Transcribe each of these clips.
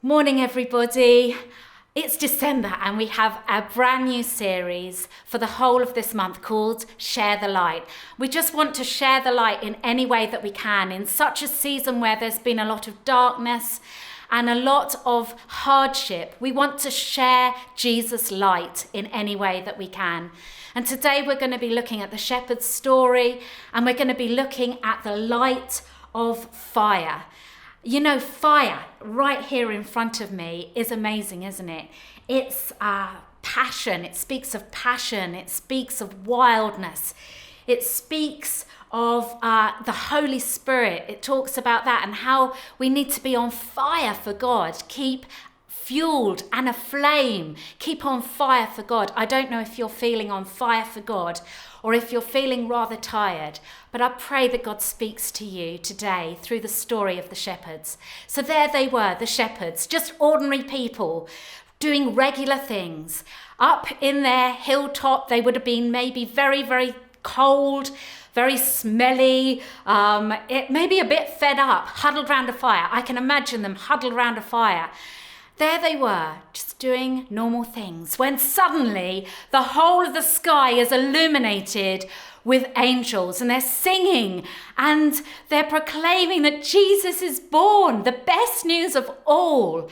Morning, everybody. It's December and we have a brand new series for the whole of this month called Share the Light. We just want to share the light in any way that we can in such a season where there's been a lot of darkness and a lot of hardship. We want to share Jesus' light in any way that we can. And today we're going to be looking at the shepherd's story and we're going to be looking at the light of fire. You know, fire right here in front of me is amazing, isn't it? It's passion. It speaks of passion. It speaks of wildness. It speaks of the Holy Spirit. It talks about that and how we need to be on fire for God. Keep fueled and aflame. Keep on fire for God. I don't know if you're feeling on fire for God or if you're feeling rather tired, but I pray that God speaks to you today through the story of the shepherds. So there they were, the shepherds, just ordinary people doing regular things. Up in their hilltop, they would have been maybe very, very cold, very smelly, maybe a bit fed up, huddled around a fire. I can imagine them huddled around a fire. There they were, just doing normal things, when suddenly the whole of the sky is illuminated with angels and they're singing and they're proclaiming that Jesus is born, the best news of all.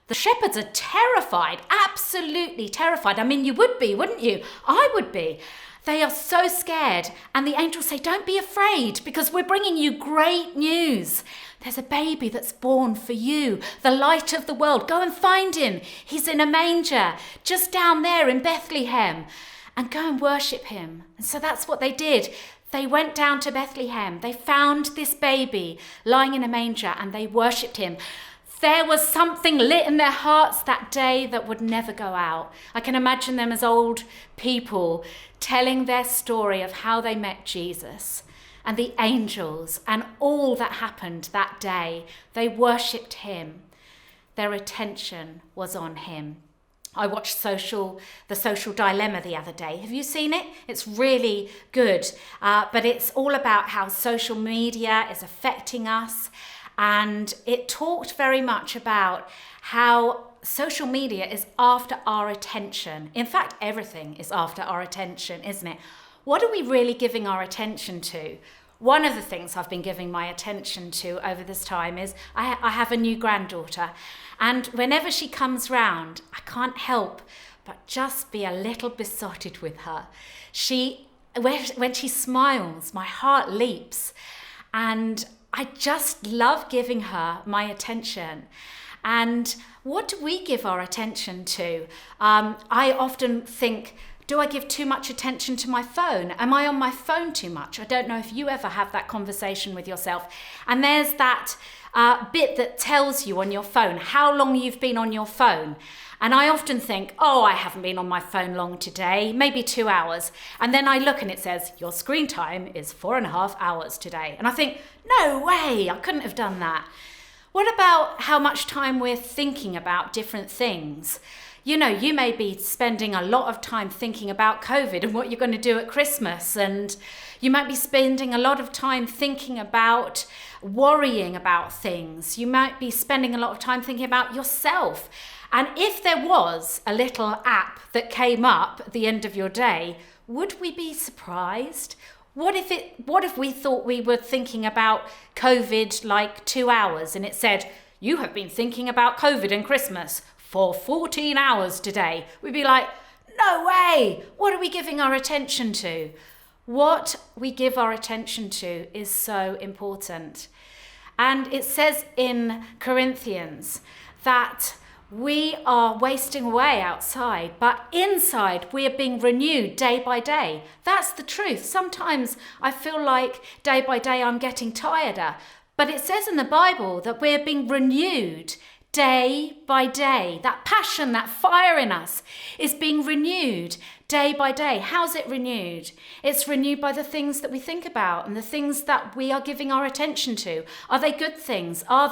The shepherds are terrified, absolutely terrified. I mean, you would be, wouldn't you? I would be. They are so scared. And the angels say, don't be afraid because we're bringing you great news. There's a baby that's born for you, the light of the world. Go and find him. He's in a manger just down there in Bethlehem and go and worship him. And so that's what they did. They went down to Bethlehem. They found this baby lying in a manger and they worshipped him. There was something lit in their hearts that day that would never go out. I can imagine them as old people telling their story of how they met Jesus and the angels and all that happened that day. They worshipped him. Their attention was on him. I watched The Social Dilemma the other day. Have you seen it? It's really good. But it's all about how social media is affecting us. And it talked very much about how social media is after our attention. In fact, everything is after our attention, isn't it? What are we really giving our attention to? One of the things I've been giving my attention to over this time is I have a new granddaughter. And whenever she comes round, I can't help but just be a little besotted with her. When she smiles, my heart leaps. And I just love giving her my attention. And what do we give our attention to? I often think, do I give too much attention to my phone? Am I on my phone too much? I don't know if you ever have that conversation with yourself. And there's that bit that tells you on your phone how long you've been on your phone. And I often think, I haven't been on my phone long today, maybe 2 hours. And then I look and it says, your screen time is 4.5 hours today. And I think, no way, I couldn't have done that. What about how much time we're thinking about different things? You know, you may be spending a lot of time thinking about COVID and what you're going to do at Christmas. And you might be spending a lot of time thinking about worrying about things. You might be spending a lot of time thinking about yourself. And if there was a little app that came up at the end of your day, would we be surprised? What if we thought we were thinking about COVID like 2 hours and it said, you have been thinking about COVID and Christmas for 14 hours today? We'd be like, no way. What are we giving our attention to? What we give our attention to is so important. And it says in Corinthians that we are wasting away outside, but inside we are being renewed day by day. That's the truth. Sometimes I feel like day by day I'm getting tireder, but it says in the Bible that we're being renewed day by day. That passion, that fire in us is being renewed day by day. How's it renewed? It's renewed by the things that we think about and the things that we are giving our attention to. Are they good things? Are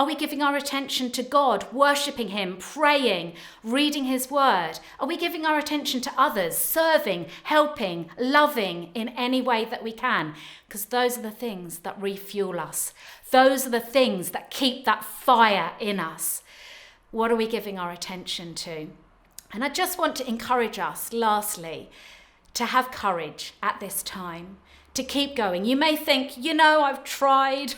we giving our attention to God, worshipping him, praying, reading his word? Are we giving our attention to others, serving, helping, loving in any way that we can? Because those are the things that refuel us. Those are the things that keep that fire in us. What are we giving our attention to? And I just want to encourage us, lastly, to have courage at this time, to keep going. You may think, I've tried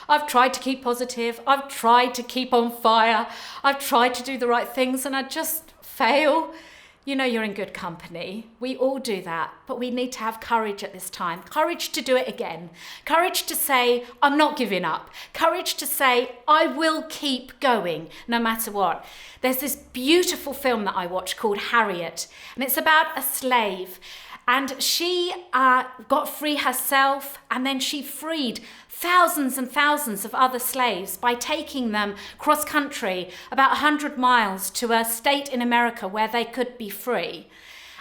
to keep positive. I've tried to keep on fire. I've tried to do the right things and I just fail. You're in good company. We all do that, but we need to have courage at this time. Courage to do it again. Courage to say, I'm not giving up. Courage to say, I will keep going no matter what. There's this beautiful film that I watched called Harriet, and it's about a slave. And she got free herself, and then she freed thousands and thousands of other slaves by taking them cross country about 100 miles to a state in America where they could be free.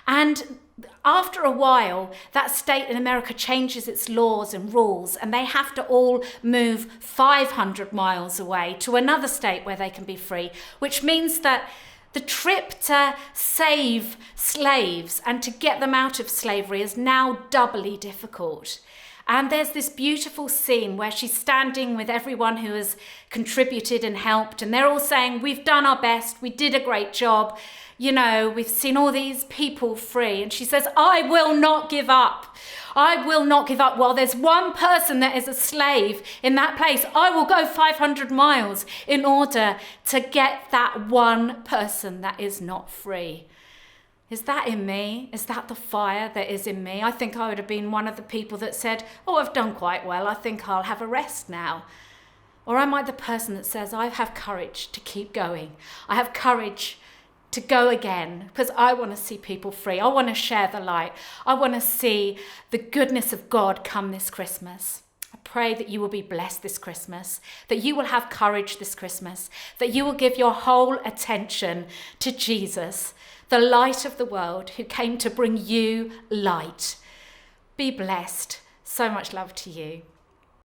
And after a while, that state in America changes its laws and rules, and they have to all move 500 miles away to another state where they can be free, which means that the trip to save slaves and to get them out of slavery is now doubly difficult. And there's this beautiful scene where she's standing with everyone who has contributed and helped, and they're all saying, we've done our best, we did a great job, we've seen all these people free. And she says, I will not give up. I will not give up. While there's one person that is a slave in that place, I will go 500 miles in order to get that one person that is not free. Is that in me? Is that the fire that is in me? I think I would have been one of the people that said, I've done quite well. I think I'll have a rest now. Or am I the person that says, I have courage to keep going. I have courage to go again because I want to see people free. I want to share the light. I want to see the goodness of God come this Christmas. I pray that you will be blessed this Christmas, that you will have courage this Christmas, that you will give your whole attention to Jesus, the light of the world who came to bring you light. Be blessed. So much love to you.